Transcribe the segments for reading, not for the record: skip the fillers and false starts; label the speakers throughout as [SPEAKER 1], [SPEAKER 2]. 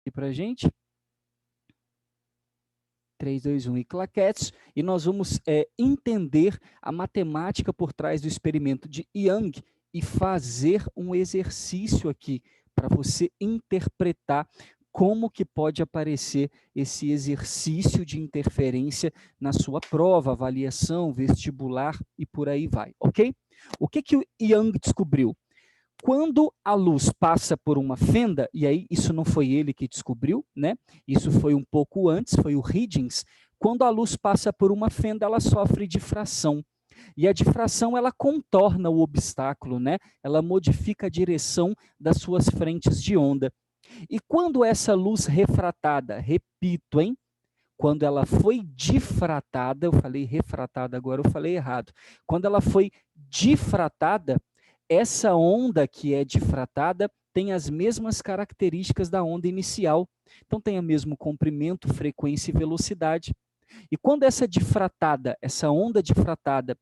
[SPEAKER 1] aqui para a gente. 3, 2, 1 e claquetes, e nós vamos entender a matemática por trás do experimento de Young e fazer um exercício aqui para você interpretar como que pode aparecer esse exercício de interferência na sua prova, avaliação, vestibular e por aí vai, ok? O que que o Young descobriu? Quando a luz passa por uma fenda, e aí isso não foi ele que descobriu, né? Isso foi um pouco antes, foi o Huygens. Quando a luz passa por uma fenda, ela sofre difração. E a difração, ela contorna o obstáculo, né? Ela modifica a direção das suas frentes de onda. E quando essa luz refratada, repito, hein? Quando ela foi difratada, eu falei refratada, agora eu falei errado. Quando ela foi difratada, essa onda que é difratada tem as mesmas características da onda inicial. Então tem o mesmo comprimento, frequência e velocidade. E quando essa difratada, essa onda difratada,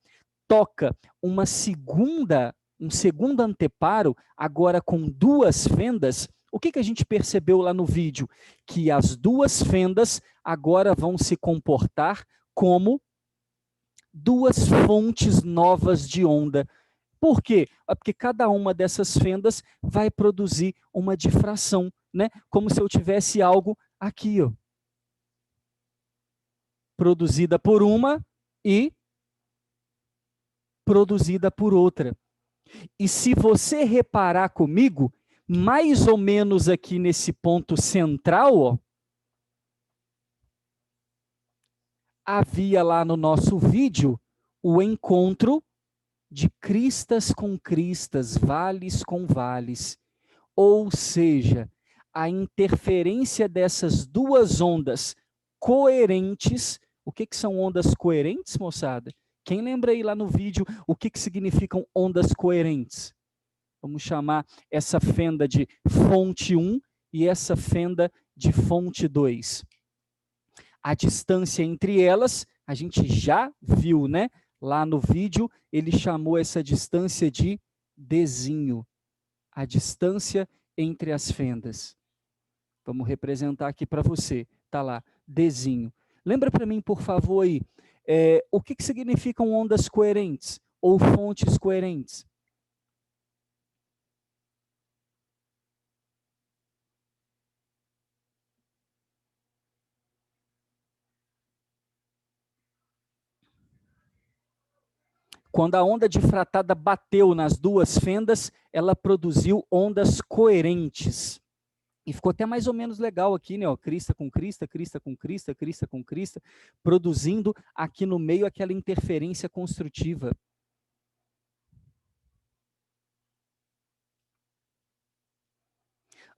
[SPEAKER 1] toca um segundo anteparo, agora com duas fendas, o que a gente percebeu lá no vídeo? Que as duas fendas agora vão se comportar como duas fontes novas de onda. Por quê? Porque cada uma dessas fendas vai produzir uma difração, né? Como se eu tivesse algo aqui, ó, produzida por uma e produzida por outra. E se você reparar comigo, mais ou menos aqui nesse ponto central, ó, havia lá no nosso vídeo o encontro de cristas com cristas, vales com vales. Ou seja, a interferência dessas duas ondas coerentes. O que são ondas coerentes, moçada? Quem lembra aí lá no vídeo o que significam ondas coerentes? Vamos chamar essa fenda de fonte 1 e essa fenda de fonte 2. A distância entre elas, a gente já viu, né? Lá no vídeo, ele chamou essa distância de Dzinho. A distância entre as fendas. Vamos representar aqui para você. Está lá, Dzinho. Lembra para mim, por favor, aí, o que significam ondas coerentes ou fontes coerentes? Quando a onda difratada bateu nas duas fendas, ela produziu ondas coerentes. E ficou até mais ou menos legal aqui, né? Ó, crista com crista, crista com crista, crista com crista, produzindo aqui no meio aquela interferência construtiva.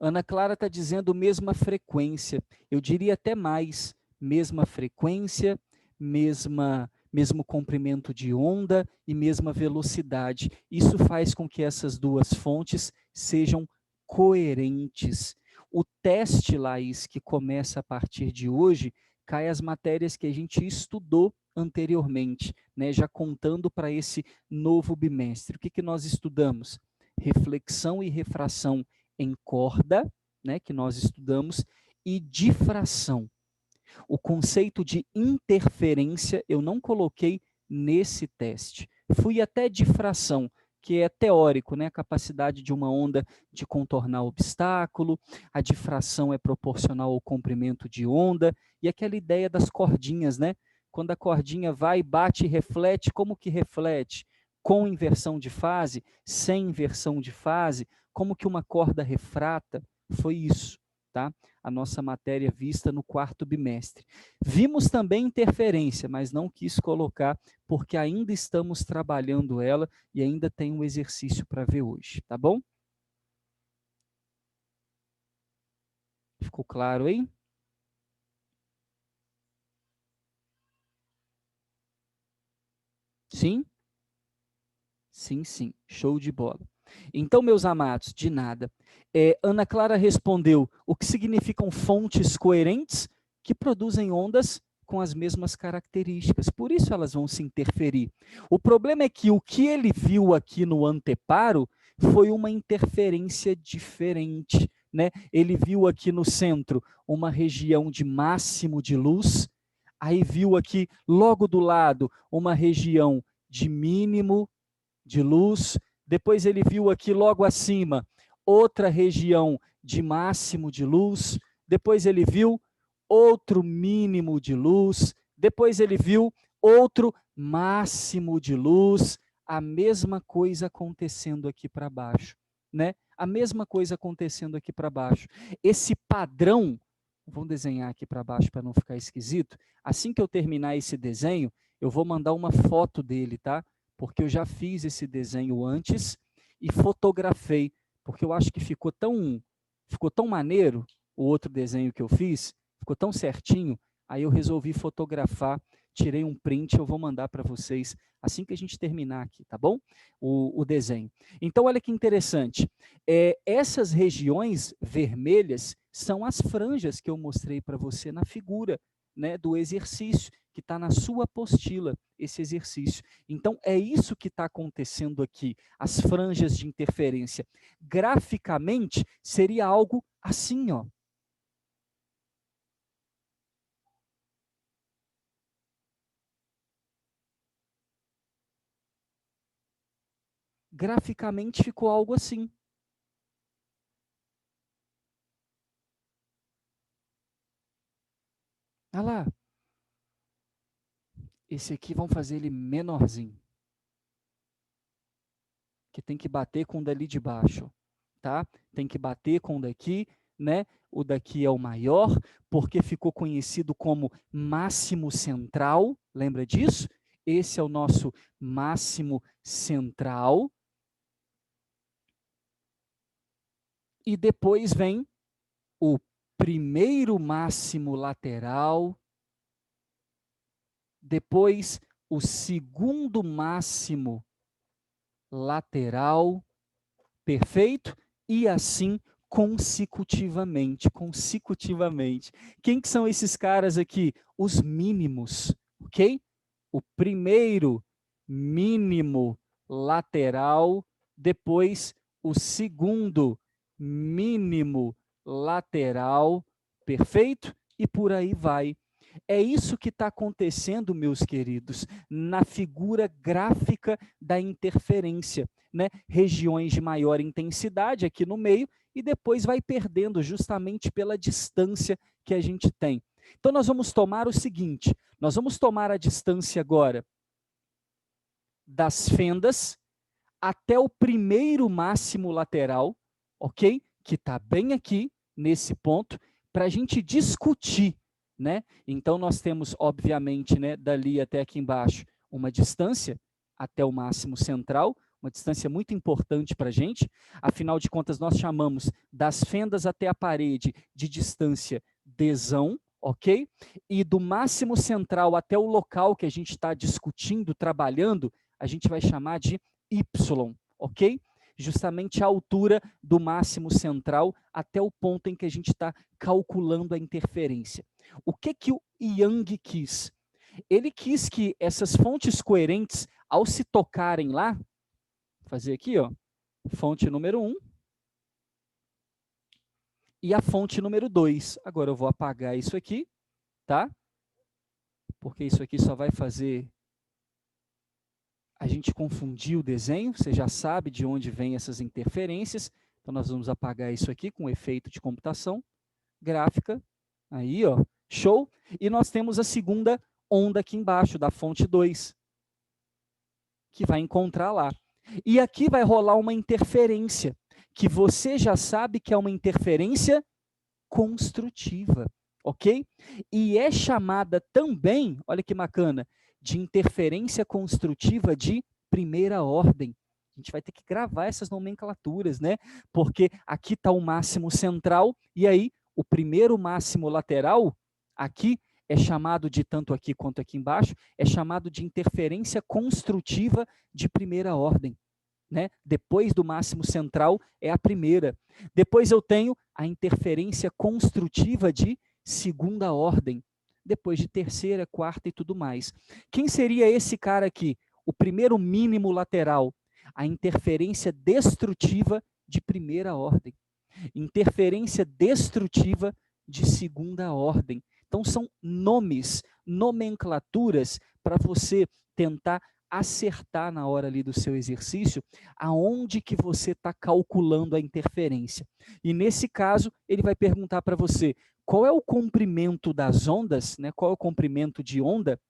[SPEAKER 1] Ana Clara está dizendo mesma frequência. Eu diria até mais, mesma frequência, mesmo comprimento de onda e mesma velocidade. Isso faz com que essas duas fontes sejam coerentes. O teste, Laís, que começa a partir de hoje, cai as matérias que a gente estudou anteriormente, né, já contando para esse novo bimestre. O que nós estudamos? Reflexão e refração em corda, né, que nós estudamos, e difração. O conceito de interferência eu não coloquei nesse teste. Fui até difração, que é teórico, né? A capacidade de uma onda de contornar obstáculo, a difração é proporcional ao comprimento de onda, e aquela ideia das cordinhas, né? Quando a cordinha vai, bate e reflete, como que reflete? Com inversão de fase, sem inversão de fase, como que uma corda refrata? Foi isso, tá? A nossa matéria vista no quarto bimestre. Vimos também interferência, mas não quis colocar, porque ainda estamos trabalhando ela e ainda tem um exercício para ver hoje, tá bom? Ficou claro aí? Sim? Sim, sim. Show de bola. Então, meus amados, de nada. Ana Clara respondeu, o que significam fontes coerentes? Que produzem ondas com as mesmas características, por isso elas vão se interferir. O problema é que o que ele viu aqui no anteparo foi uma interferência diferente, né? Ele viu aqui no centro uma região de máximo de luz, aí viu aqui logo do lado uma região de mínimo de luz, depois ele viu aqui logo acima outra região de máximo de luz, depois ele viu outro mínimo de luz, depois ele viu outro máximo de luz, a mesma coisa acontecendo aqui para baixo, né? A mesma coisa acontecendo aqui para baixo. Esse padrão, vamos desenhar aqui para baixo para não ficar esquisito. Assim que eu terminar esse desenho, eu vou mandar uma foto dele, tá? Porque eu já fiz esse desenho antes e fotografei, porque eu acho que ficou tão maneiro o outro desenho que eu fiz, ficou tão certinho, aí eu resolvi fotografar, tirei um print, eu vou mandar para vocês assim que a gente terminar aqui, tá bom? O desenho. Então, olha que interessante, essas regiões vermelhas são as franjas que eu mostrei para você na figura, né, do exercício, que está na sua apostila, esse exercício. Então, é isso que está acontecendo aqui, as franjas de interferência. Graficamente, seria algo assim, ó. Graficamente ficou algo assim. Olha lá. Esse aqui, vamos fazer ele menorzinho. Que tem que bater com o dali de baixo, tá? Tem que bater com o daqui, né? O daqui é o maior, porque ficou conhecido como máximo central, lembra disso? Esse é o nosso máximo central. E depois vem o primeiro máximo lateral, depois o segundo máximo lateral, perfeito? E assim consecutivamente. Quem que são esses caras aqui? Os mínimos, ok? O primeiro mínimo lateral, depois o segundo mínimo lateral, perfeito? E por aí vai. É isso que está acontecendo, meus queridos, na figura gráfica da interferência, né? Regiões de maior intensidade aqui no meio e depois vai perdendo justamente pela distância que a gente tem. Então nós vamos tomar o seguinte, nós vamos tomar a distância agora das fendas até o primeiro máximo lateral, ok? Que está bem aqui, nesse ponto, para a gente discutir, né? Então, nós temos, obviamente, né, dali até aqui embaixo, uma distância até o máximo central, uma distância muito importante para a gente. Afinal de contas, nós chamamos das fendas até a parede de distância Dzão, ok? E do máximo central até o local que a gente está discutindo, trabalhando, a gente vai chamar de Y, ok? Justamente a altura do máximo central até o ponto em que a gente está calculando a interferência. O que o Young quis? Ele quis que essas fontes coerentes, ao se tocarem lá, fazer aqui, ó, fonte número 1 e a fonte número 2. Agora eu vou apagar isso aqui, tá? Porque isso aqui só vai fazer a gente confundir o desenho, você já sabe de onde vêm essas interferências, então nós vamos apagar isso aqui com efeito de computação gráfica, aí ó, show, e nós temos a segunda onda aqui embaixo, da fonte 2, que vai encontrar lá. E aqui vai rolar uma interferência, que você já sabe que é uma interferência construtiva, ok? E é chamada também, olha que bacana, de interferência construtiva de primeira ordem. A gente vai ter que gravar essas nomenclaturas, né? Porque aqui está o máximo central, e aí o primeiro máximo lateral, aqui, é chamado de, tanto aqui quanto aqui embaixo, é chamado de interferência construtiva de primeira ordem. Né? Depois do máximo central é a primeira. Depois eu tenho a interferência construtiva de segunda ordem. Depois de terceira, quarta e tudo mais. Quem seria esse cara aqui? O primeiro mínimo lateral. A interferência destrutiva de primeira ordem. Interferência destrutiva de segunda ordem. Então, são nomes, nomenclaturas para você tentar acertar na hora ali do seu exercício aonde que você está calculando a interferência. E nesse caso, ele vai perguntar para você qual é o comprimento das ondas, né? Qual é o comprimento de onda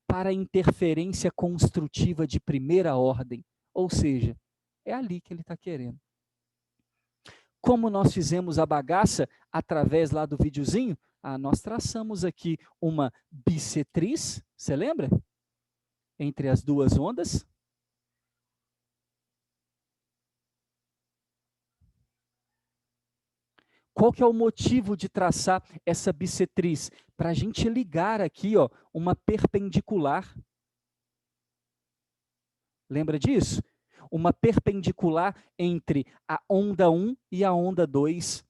[SPEAKER 1] para interferência construtiva de primeira ordem. Ou seja, é ali que ele está querendo. Como nós fizemos a bagaça através lá do videozinho, nós traçamos aqui uma bissetriz, você lembra? Entre as duas ondas. Qual que é o motivo de traçar essa bissetriz? Para a gente ligar aqui, ó, uma perpendicular. Lembra disso? Uma perpendicular entre a onda 1 e a onda 2.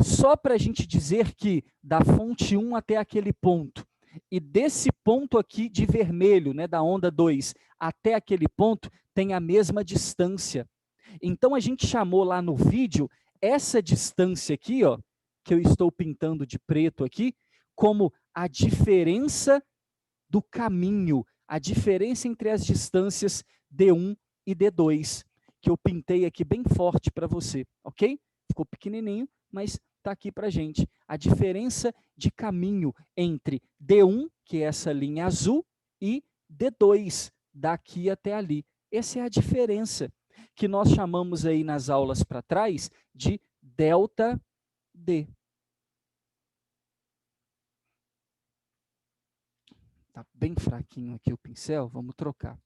[SPEAKER 1] Só para a gente dizer que da fonte 1 até aquele ponto, e desse ponto aqui de vermelho, né, da onda 2, até aquele ponto, tem a mesma distância. Então, a gente chamou lá no vídeo, essa distância aqui, ó, que eu estou pintando de preto aqui, como a diferença do caminho, a diferença entre as distâncias D1 e D2, que eu pintei aqui bem forte para você, ok? Ficou pequenininho, mas está aqui para a gente. A diferença de caminho entre D1, que é essa linha azul, e D2, daqui até ali. Essa é a diferença, que nós chamamos aí nas aulas para trás de delta D. Está bem fraquinho aqui o pincel, vamos trocar.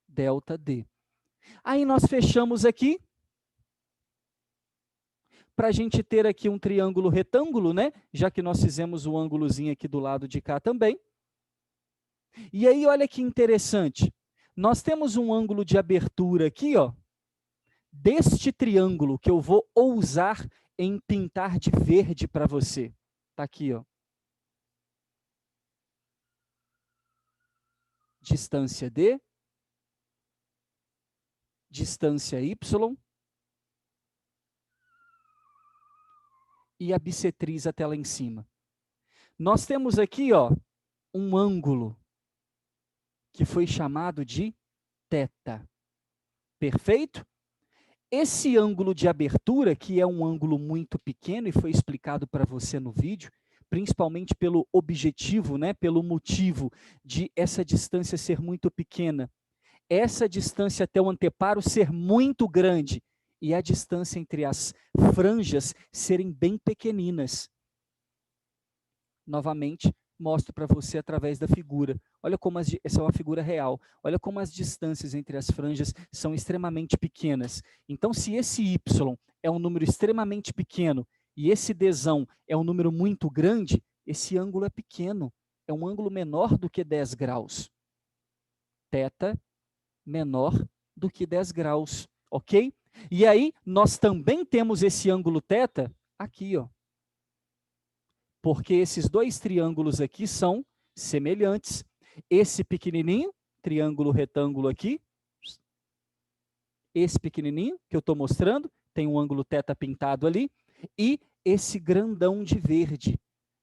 [SPEAKER 1] Delta D. Aí nós fechamos aqui, para a gente ter aqui um triângulo retângulo, né? Já que nós fizemos o ângulozinho aqui do lado de cá também. E aí, olha que interessante. Nós temos um ângulo de abertura aqui, ó, deste triângulo, que eu vou ousar em pintar de verde para você. Está aqui, ó. Distância D, distância Y, e a bissetriz até lá em cima. Nós temos aqui, ó, um ângulo que foi chamado de θ. Perfeito? Esse ângulo de abertura, que é um ângulo muito pequeno e foi explicado para você no vídeo, principalmente pelo objetivo, né, pelo motivo de essa distância ser muito pequena, essa distância até o anteparo ser muito grande e a distância entre as franjas serem bem pequeninas. Novamente, mostro para você através da figura. Olha como essa é uma figura real. Olha como as distâncias entre as franjas são extremamente pequenas. Então, se esse y é um número extremamente pequeno e esse dzão é um número muito grande, esse ângulo é pequeno. É um ângulo menor do que 10 graus. Θ menor do que 10 graus, ok? E aí, nós também temos esse ângulo θ aqui, ó. Porque esses dois triângulos aqui são semelhantes. Esse pequenininho, triângulo retângulo aqui, esse pequenininho que eu estou mostrando, tem um ângulo θ pintado ali, e esse grandão de verde,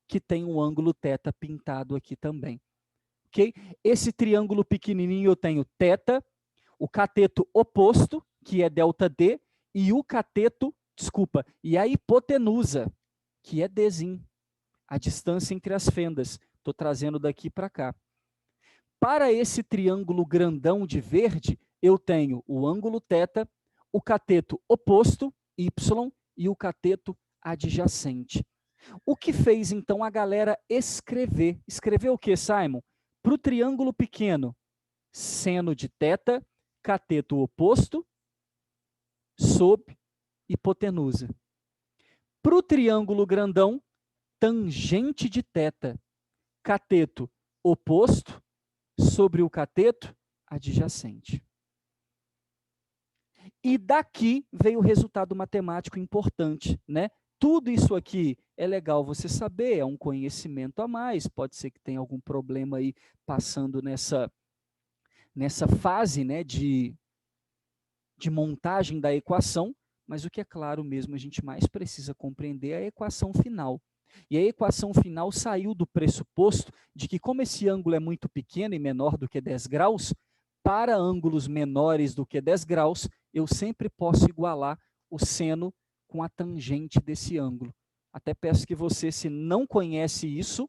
[SPEAKER 1] que tem um ângulo θ pintado aqui também. Ok? Esse triângulo pequenininho eu tenho θ, o cateto oposto, que é ΔD, e o cateto, e a hipotenusa, que é Dzinho. A distância entre as fendas. Estou trazendo daqui para cá. Para esse triângulo grandão de verde, eu tenho o ângulo θ, o cateto oposto, y, e o cateto adjacente. O que fez, então, a galera escrever? Escrever o que, Simon? Para o triângulo pequeno, seno de θ, cateto oposto, sob hipotenusa. Para o triângulo grandão, tangente de θ, cateto oposto sobre o cateto adjacente. E daqui veio o resultado matemático importante, né? Tudo isso aqui é legal você saber, é um conhecimento a mais, pode ser que tenha algum problema aí passando nessa fase, né, de montagem da equação, mas o que é claro mesmo, a gente mais precisa compreender é a equação final. E a equação final saiu do pressuposto de que, como esse ângulo é muito pequeno e menor do que 10 graus, para ângulos menores do que 10 graus, eu sempre posso igualar o seno com a tangente desse ângulo. Até peço que você, se não conhece isso,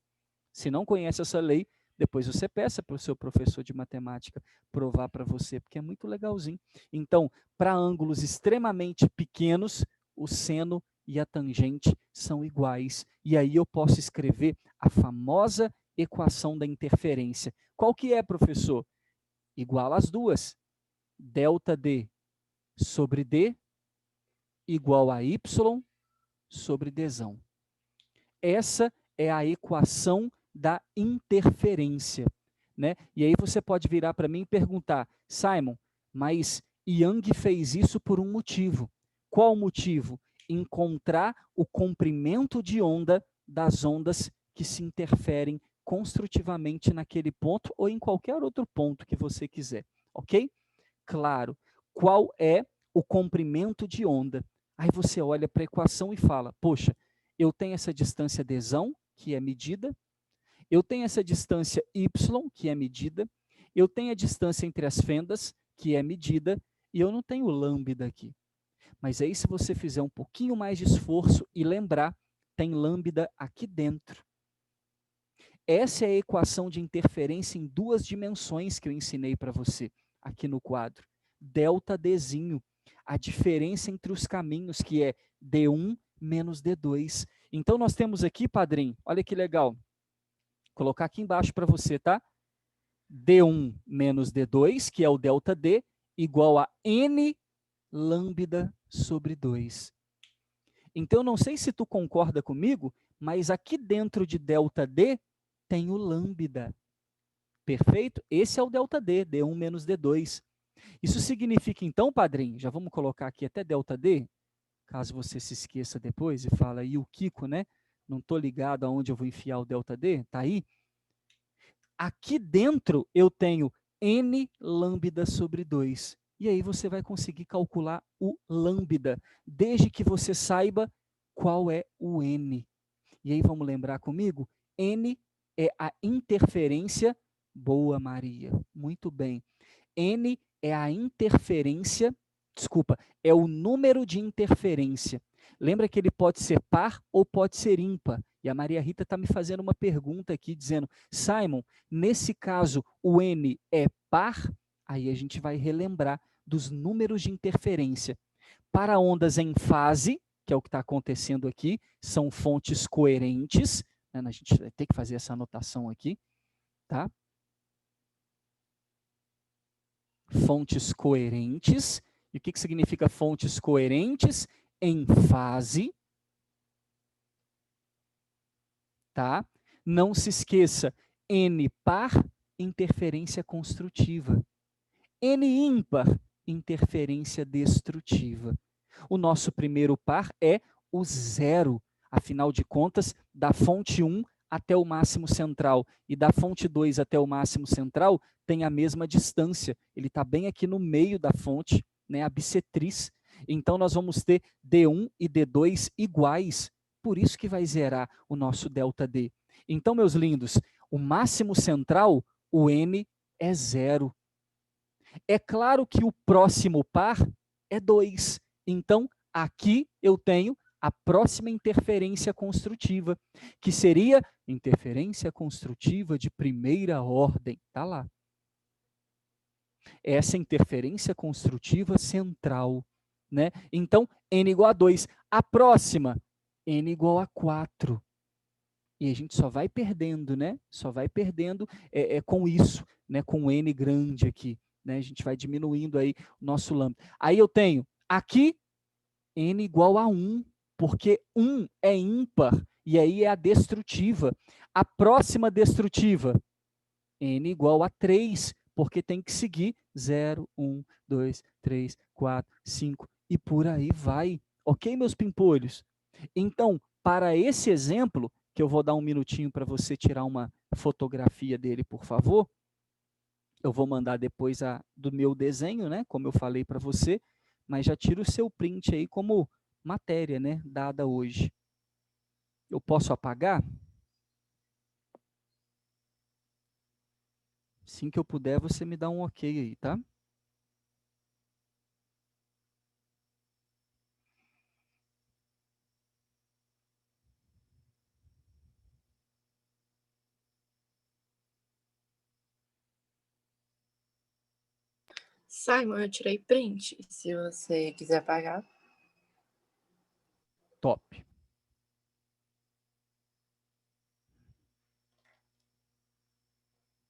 [SPEAKER 1] se não conhece essa lei, depois você peça para o seu professor de matemática provar para você, porque é muito legalzinho. Então, para ângulos extremamente pequenos, o seno e a tangente são iguais. E aí eu posso escrever a famosa equação da interferência. Qual que é, professor? Igual às duas. ΔD sobre D igual a Y sobre Dzão. Essa é a equação da interferência, né? E aí você pode virar para mim e perguntar, Simon, mas Young fez isso por um motivo. Qual o motivo? Encontrar o comprimento de onda das ondas que se interferem construtivamente naquele ponto ou em qualquer outro ponto que você quiser, ok? Claro. Qual é o comprimento de onda? Aí você olha para a equação e fala, poxa, eu tenho essa distância Dzão, que é medida, eu tenho essa distância Y, que é medida, eu tenho a distância entre as fendas, que é medida, e eu não tenho lambda aqui. Mas aí, se você fizer um pouquinho mais de esforço e lembrar, tem lambda aqui dentro. Essa é a equação de interferência em duas dimensões que eu ensinei para você aqui no quadro. Delta Dzinho, a diferença entre os caminhos, que é D1 menos D2. Então, nós temos aqui, padrinho, olha que legal. Vou colocar aqui embaixo para você, tá? D1 menos D2, que é o delta D, igual a N lambda sobre 2. Então, não sei se tu concorda comigo, mas aqui dentro de delta D tem o lambda. Perfeito? Esse é o delta D, D1 menos D2. Isso significa, então, padrinho, já vamos colocar aqui até delta D, caso você se esqueça depois e fala, e o Kiko, né? Não estou ligado aonde eu vou enfiar o delta D, tá aí? Aqui dentro eu tenho N lambda sobre 2. E aí você vai conseguir calcular o lambda, desde que você saiba qual é o N. E aí vamos lembrar comigo? N é a interferência. Boa, Maria. Muito bem. N é a interferência, desculpa, é o número de interferência. Lembra que ele pode ser par ou pode ser ímpar. E a Maria Rita está me fazendo uma pergunta aqui, dizendo, Simon, nesse caso o N é par? Aí a gente vai relembrar dos números de interferência. Para ondas em fase, que é o que está acontecendo aqui, são fontes coerentes, né? A gente vai ter que fazer essa anotação aqui, tá? Fontes coerentes. E o que significa fontes coerentes? Em fase. Tá? Não se esqueça, N par, interferência construtiva. N ímpar, interferência destrutiva. O nosso primeiro par é o zero. Afinal de contas, da fonte 1 até o máximo central e da fonte 2 até o máximo central tem a mesma distância. Ele está bem aqui no meio da fonte, né, a bissetriz. Então, nós vamos ter D1 e D2 iguais. Por isso que vai zerar o nosso ΔD. Então, meus lindos, o máximo central, o N é zero. É claro que o próximo par é 2. Então, aqui eu tenho a próxima interferência construtiva, que seria interferência construtiva de primeira ordem. Está lá. Essa interferência construtiva central. Né? Então, N igual a 2. A próxima, N igual a 4. E a gente só vai perdendo, né? Só vai perdendo com isso, né? Com N grande aqui. Né? A gente vai diminuindo aí o nosso lambda. Aí eu tenho aqui N igual a 1, porque 1 é ímpar, e aí é a destrutiva. A próxima destrutiva, N igual a 3, porque tem que seguir 0, 1, 2, 3, 4, 5, e por aí vai. Ok, meus pimpolhos? Então, para esse exemplo, que eu vou dar um minutinho para você tirar uma fotografia dele, por favor. Eu vou mandar depois do meu desenho, né? Como eu falei para você. mas já tira o seu print aí como matéria, né, dada hoje. Eu posso apagar? Assim que eu puder, você me dá um ok aí, tá?
[SPEAKER 2] Simon, eu tirei print, se você quiser apagar.
[SPEAKER 1] Top.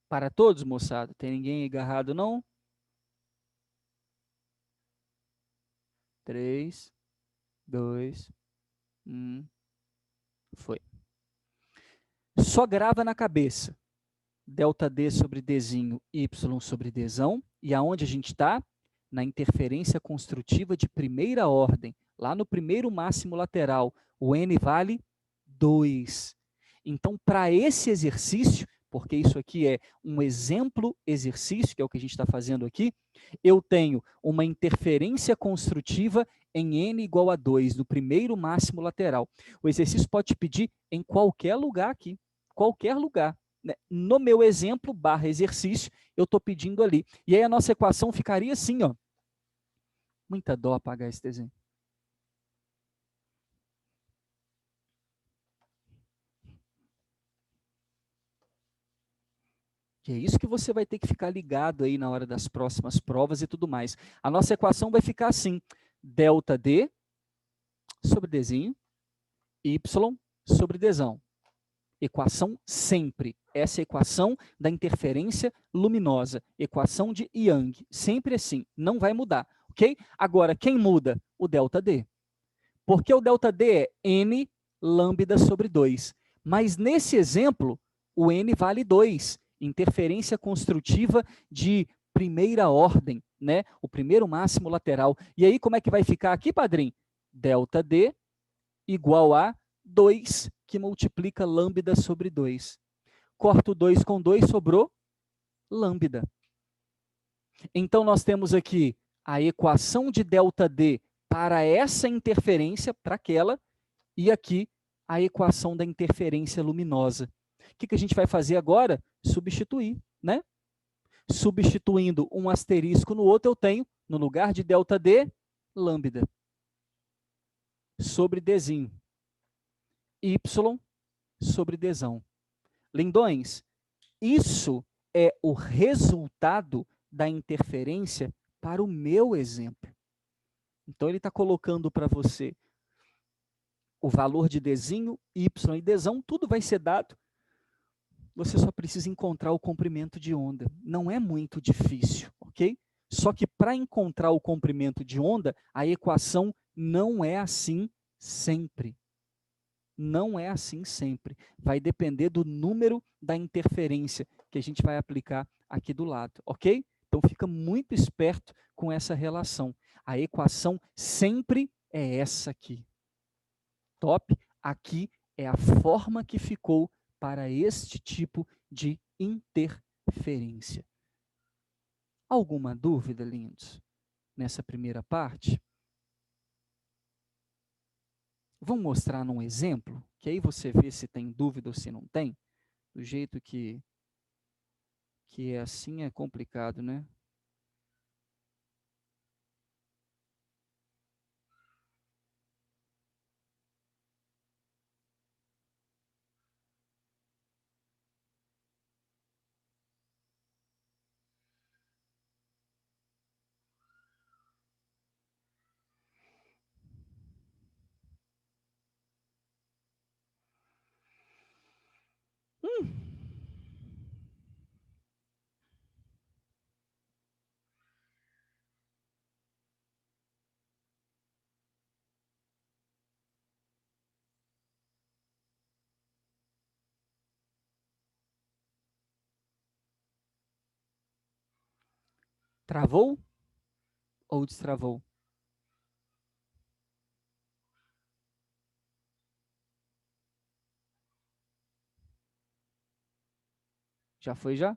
[SPEAKER 1] Para todos, moçada? Tem ninguém agarrado, não? 3, 2, 1. Foi. Só grava na cabeça. ΔD sobre Dzinho, Y sobre Dzão. E aonde a gente está? Na interferência construtiva de primeira ordem. Lá no primeiro máximo lateral. O N vale 2. Então, para esse exercício, porque isso aqui é um exemplo exercício, que é o que a gente está fazendo aqui, eu tenho uma interferência construtiva em N igual a 2, no primeiro máximo lateral. O exercício pode te pedir em qualquer lugar aqui, qualquer lugar. Né? No meu exemplo, barra exercício, eu estou pedindo ali. E aí a nossa equação ficaria assim, ó. Muita dó apagar esse desenho. Que é isso que você vai ter que ficar ligado aí na hora das próximas provas e tudo mais. A nossa equação vai ficar assim, ΔD sobre Dzinho, Y sobre Dzão. Equação sempre. Essa é a equação da interferência luminosa. Equação de Young. Sempre assim. Não vai mudar. Ok? Agora, quem muda? O ΔD. Porque o ΔD é N lambda sobre 2. Mas nesse exemplo, o N vale 2. Interferência construtiva de primeira ordem, né? O primeiro máximo lateral. E aí, como é que vai ficar aqui, padrinho? ΔD igual a 2, que multiplica lambda sobre 2. Corto 2 com 2, sobrou lambda. Então, nós temos aqui a equação de ΔD para essa interferência, para aquela, e aqui a equação da interferência luminosa. O que a gente vai fazer agora? Substituir, né? Substituindo um asterisco no outro, eu tenho, no lugar de ΔD, lambda. Sobre Dzinho. Y sobre Dzão. Lindões, isso é o resultado da interferência para o meu exemplo. Então, ele está colocando para você o valor de Dzinho, Y e Dzão, tudo vai ser dado. Você só precisa encontrar o comprimento de onda. Não é muito difícil, ok? Só que para encontrar o comprimento de onda, a equação não é assim sempre. Não é assim sempre. Vai depender do número da interferência que a gente vai aplicar aqui do lado, ok? Então, fica muito esperto com essa relação. A equação sempre é essa aqui. Top? Aqui é a forma que ficou para este tipo de interferência. Alguma dúvida, lindos, nessa primeira parte? Vamos mostrar num exemplo, que aí você vê se tem dúvida ou se não tem. Do jeito que é assim é complicado, né? Travou ou destravou? Já foi já?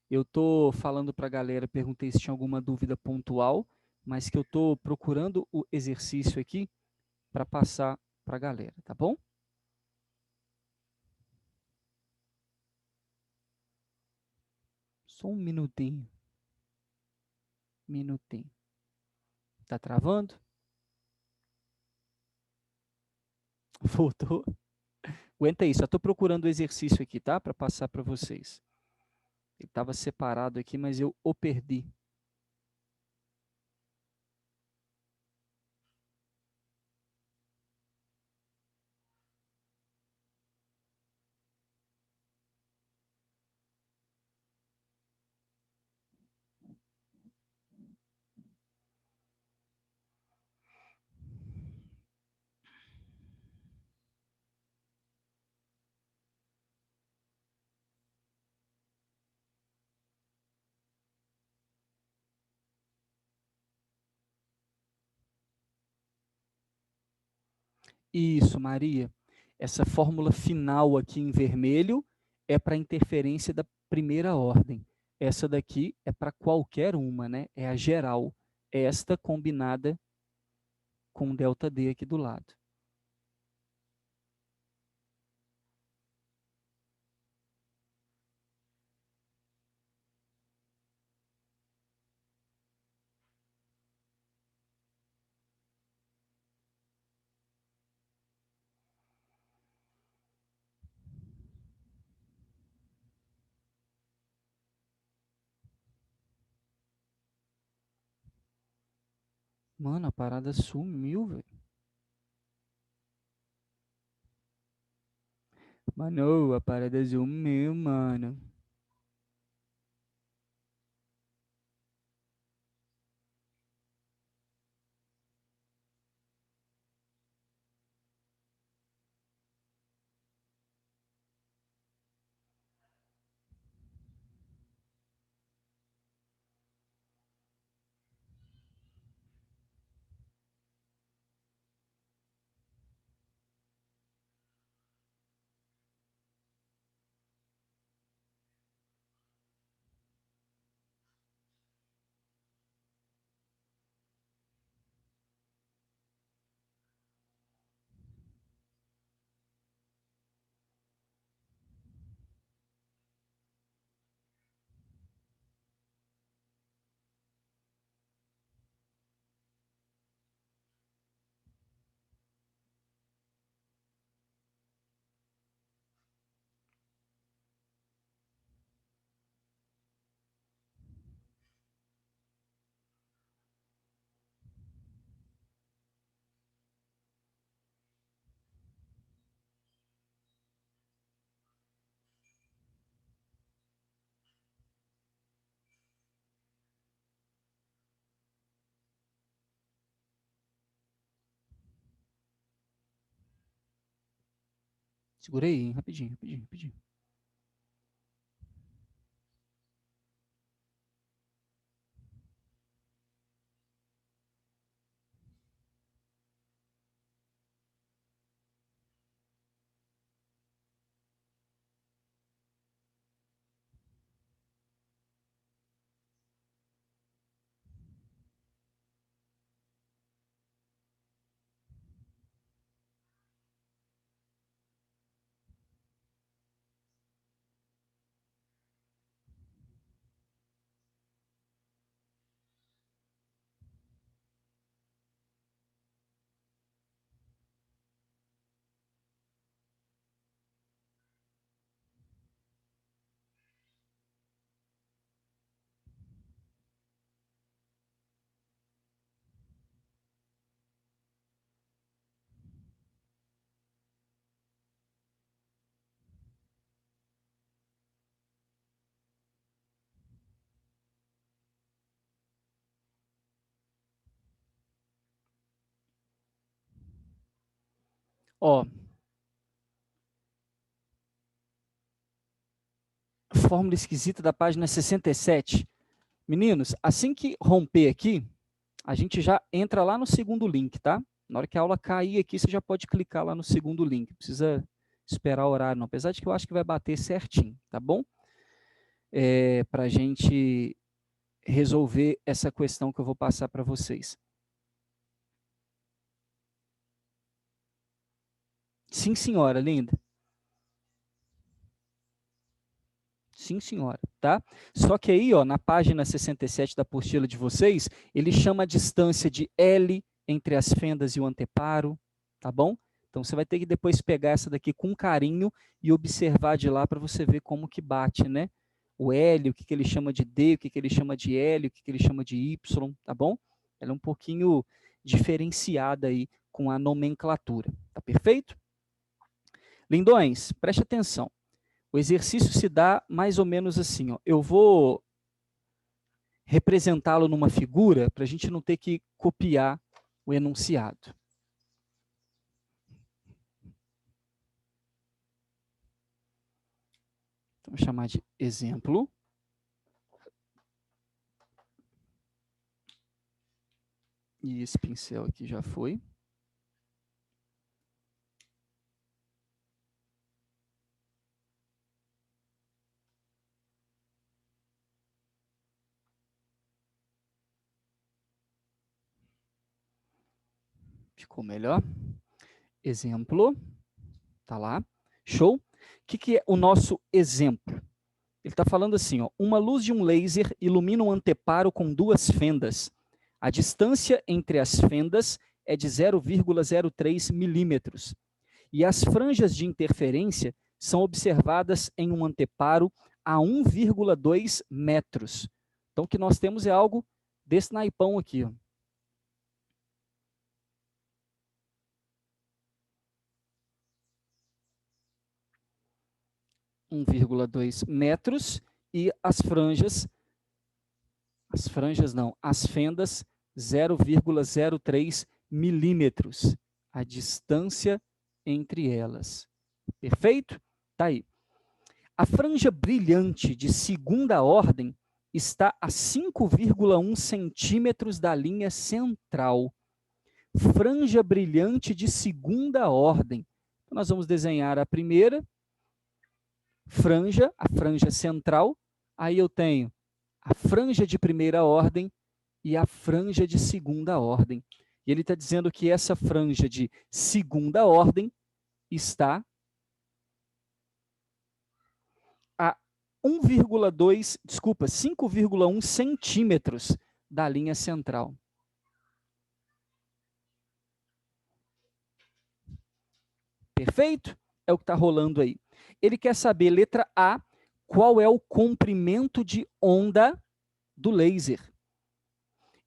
[SPEAKER 1] Eu estou falando para a galera, perguntei se tinha alguma dúvida pontual, mas que eu estou procurando o exercício aqui para passar para a galera, tá bom? Só um minutinho. Minutinho. Tá travando? Voltou? Aguenta aí, só estou procurando o exercício aqui, tá? Para passar para vocês. Ele estava separado aqui, mas eu o perdi. Isso, Maria. Essa fórmula final aqui em vermelho é para interferência da primeira ordem. Essa daqui é para qualquer uma, né? É a geral. Esta combinada com ΔD aqui do lado. Mano, a parada sumiu, velho. Mano, a parada sumiu, mano. Segura aí, hein? Rapidinho, rapidinho, rapidinho. Ó, fórmula esquisita da página 67. Meninos, assim que romper aqui, a gente já entra lá no segundo link, tá? Na hora que a aula cair aqui, você já pode clicar lá no segundo link. Não precisa esperar o horário, não. Apesar de que eu acho que vai bater certinho, tá bom? Para a gente resolver essa questão que eu vou passar para vocês. Sim, senhora, linda. Sim, senhora, tá? Só que aí, ó, na página 67 da apostila de vocês, ele chama a distância de L entre as fendas e o anteparo, tá bom? Então, você vai ter que depois pegar essa daqui com carinho e observar de lá para você ver como que bate, né? O L, o que, que ele chama de D, o que, que ele chama de L, o que, que ele chama de Y, tá bom? Ela é um pouquinho diferenciada aí com a nomenclatura, tá perfeito? Lindões, preste atenção. O exercício se dá mais ou menos assim, ó. Eu vou representá-lo numa figura para a gente não ter que copiar o enunciado. Então, vou chamar de exemplo. E esse pincel aqui já foi. Ficou melhor. Exemplo. Tá lá. Show? O que é o nosso exemplo? Ele está falando assim, ó, uma luz de um laser ilumina um anteparo com duas fendas. A distância entre as fendas é de 0,03 milímetros. E as franjas de interferência são observadas em um anteparo a 1,2 metros. Então, o que nós temos é algo desse naipão aqui, ó. 1,2 metros e as fendas 0,03 milímetros, a distância entre elas. Perfeito? Tá aí. A franja brilhante de segunda ordem está a 5,1 centímetros da linha central. Franja brilhante de segunda ordem. Então, nós vamos desenhar a primeira franja, a franja central. Aí eu tenho a franja de primeira ordem e a franja de segunda ordem. E ele está dizendo que essa franja de segunda ordem está a 5,1 centímetros da linha central. Perfeito? É o que está rolando aí. Ele quer saber, letra A, qual é o comprimento de onda do laser.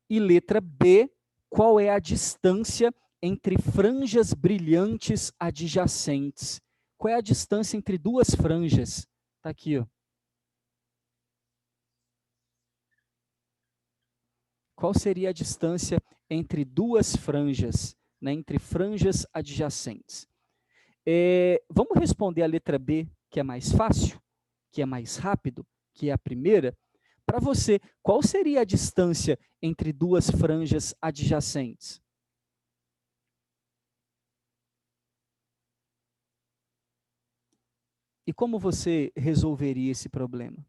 [SPEAKER 1] E letra B, qual é a distância entre franjas brilhantes adjacentes. Qual é a distância entre duas franjas? Está aqui, ó. Qual seria a distância entre duas franjas, né, entre franjas adjacentes? Vamos responder a letra B, que é mais fácil, que é mais rápido, que é a primeira. Para você, qual seria a distância entre duas franjas adjacentes? E como você resolveria esse problema?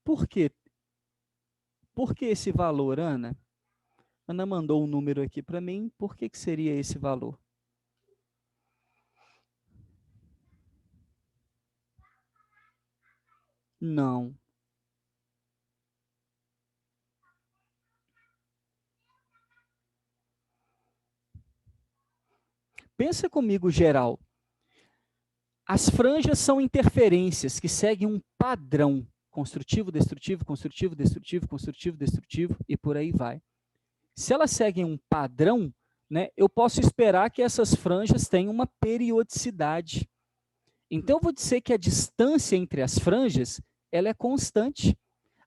[SPEAKER 1] Por quê? Por que esse valor, Ana? Ana mandou um número aqui para mim, por que seria esse valor? Não. Pensa comigo, geral. As franjas são interferências que seguem um padrão construtivo, destrutivo, construtivo, destrutivo, construtivo, destrutivo e por aí vai. Se elas seguem um padrão, né, eu posso esperar que essas franjas tenham uma periodicidade. Então, eu vou dizer que a distância entre as franjas ela é constante.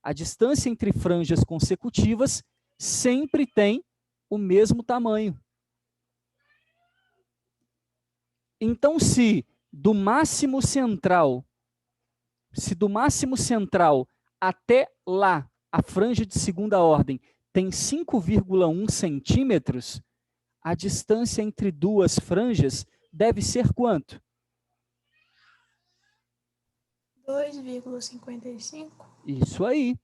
[SPEAKER 1] A distância entre franjas consecutivas sempre tem o mesmo tamanho. Então, se do máximo central até lá, a franja de segunda ordem tem 5,1 centímetros, a distância entre duas franjas deve ser quanto?
[SPEAKER 3] 2,55.
[SPEAKER 1] Isso aí.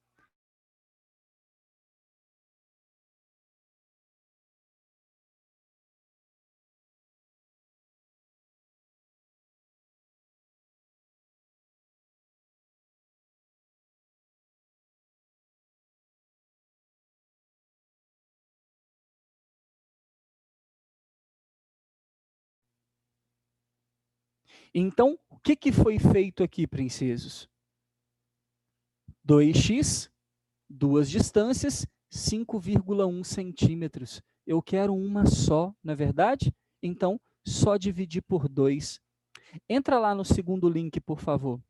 [SPEAKER 1] Então, o que foi feito aqui, princesos? 2x, duas distâncias, 5,1 centímetros. Eu quero uma só, não é verdade? Então, só dividir por 2. Entra lá no segundo link, por favor.